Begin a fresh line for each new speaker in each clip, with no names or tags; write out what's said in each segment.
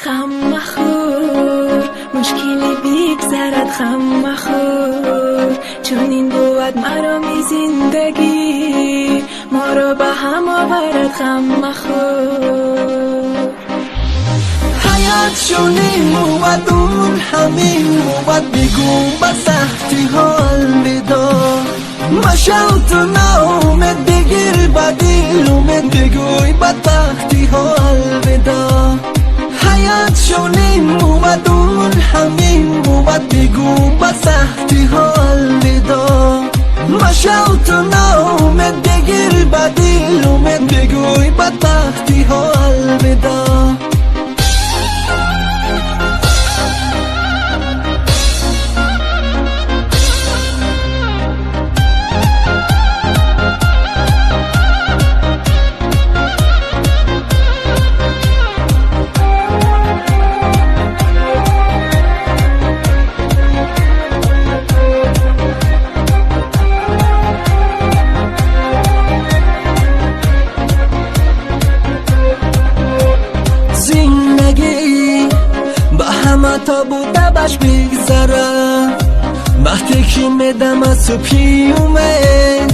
غم مخور مشکلی بیگذرد غم مخور چون این بود مرامی زندگی ما را به هم آورد غم مخور
حیات چون این بود اون همین بود بگو با سختی ها الودا مشو تو ناامد بگیر با دل اومد بگوی با تختی ها الودا حیات چون این بود اون همین بود بگو با سختی ها الودا مشو تو ناامد بگیر با دل اومد بگوی با تختی ها الودا تا بوده باش بگذره وقتی که میدم از تو پیومه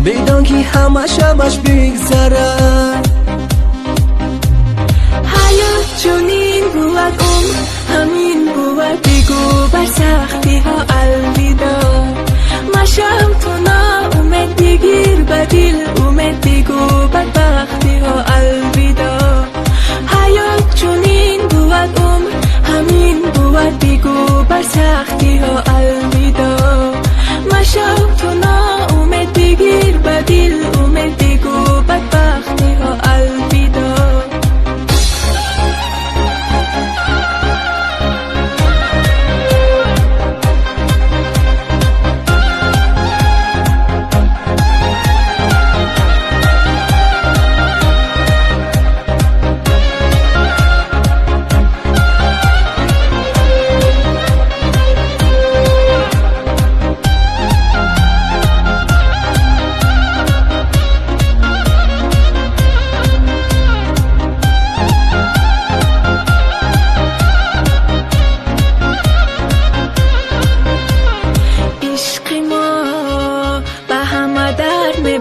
بدان که همش بگذره
حیات چون این بود اون همین بود بگو بر سختی ها الویدا مشم تو ناامد بگیر به دل اومد بگو بر بختی ها الویدا حیات چون این بود اون همین بود بگو بر سختی ها الویدا مشو تو ناامد بگیر به دل اومد بگو بر بختی ها الویدا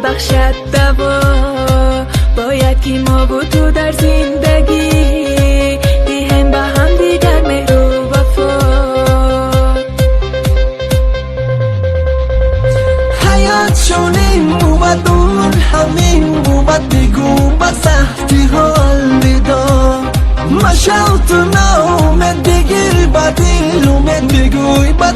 بخشد دوا باید که ما و تو در زندگی دیهم به هم دیگر مهر و وفا
حیات چون این بود اون همین بود بگو با سختی ها الویدا مشو تو ناامد بگیر با دل اومد بگوی با